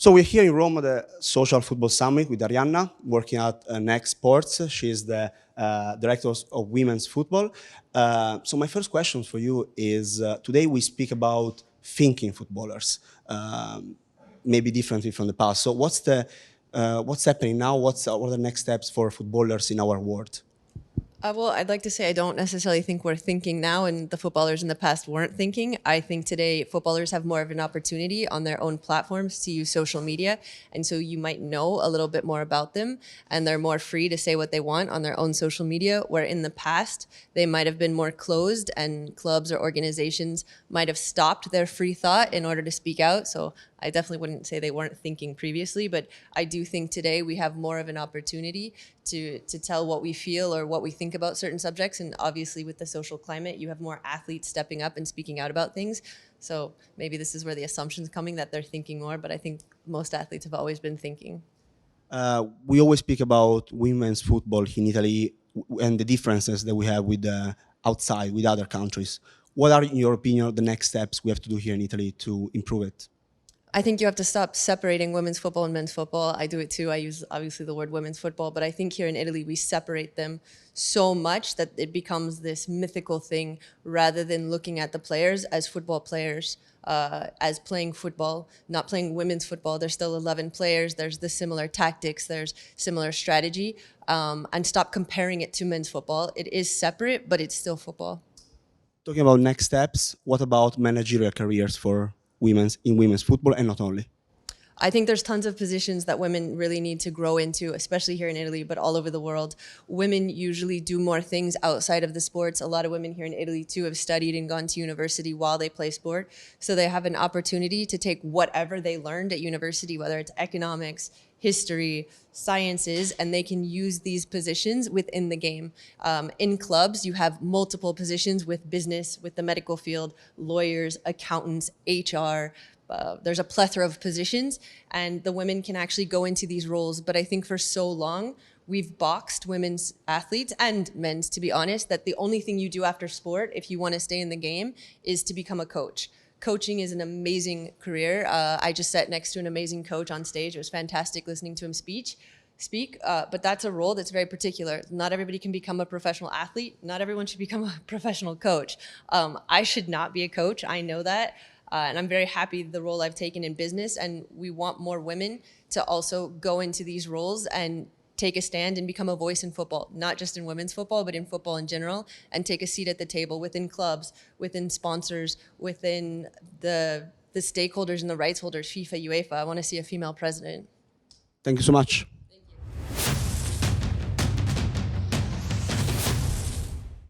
So we're here in Rome at the Social Football Summit with Arianna, working at N3XT Sports. She is the director of women's football. So my first question for you is, today we speak about thinking footballers, maybe differently from the past. So what's happening now? What are the next steps for footballers in our world? Well, I'd like to say I don't necessarily think we're thinking now, and the footballers in the past weren't thinking. I think today footballers have more of an opportunity on their own platforms to use social media, and so you might know a little bit more about them, and they're more free to say what they want on their own social media, where in the past they might have been more closed, and clubs or organizations might have stopped their free thought in order to speak out. So I definitely wouldn't say they weren't thinking previously, but I do think today we have more of an opportunity to tell what we feel or what we think about certain subjects. And obviously with the social climate, you have more athletes stepping up and speaking out about things. So maybe this is where the assumption's coming that they're thinking more, but I think most athletes have always been thinking. We always speak about women's football in Italy and the differences that we have with outside, with other countries. What are, in your opinion, the next steps we have to do here in Italy to improve it? I think you have to stop separating women's football and men's football. I do it too. I use obviously the word women's football, but I think here in Italy we separate them so much that it becomes this mythical thing rather than looking at the players as football players, as playing football, not playing women's football. There's still 11 players. There's the similar tactics. There's similar strategy, and stop comparing it to men's football. It is separate, but it's still football. Talking about next steps, what about managerial careers for women's football and not only? I think there's tons of positions that women really need to grow into, especially here in Italy, but all over the world. Women usually do more things outside of the sports. A lot of women here in Italy too have studied and gone to university while they play sport. So they have an opportunity to take whatever they learned at university, whether it's economics, history, sciences, and they can use these positions within the game. In clubs, you have multiple positions with business, with the medical field, lawyers, accountants, HR. There's a plethora of positions, and the women can actually go into these roles. But I think for so long, we've boxed women's athletes and men's, to be honest, that the only thing you do after sport, if you want to stay in the game, is to become a coach. Coaching is an amazing career. I just sat next to an amazing coach on stage. It was fantastic listening to him speak. But that's a role that's very particular. Not everybody can become a professional athlete. Not everyone should become a professional coach. I should not be a coach. I know that. And I'm very happy the role I've taken in business, and we want more women to also go into these roles and take a stand and become a voice in football, not just in women's football, but in football in general, and take a seat at the table within clubs, within sponsors, within the stakeholders and the rights holders, FIFA, UEFA. I want to see a female president. Thank you so much.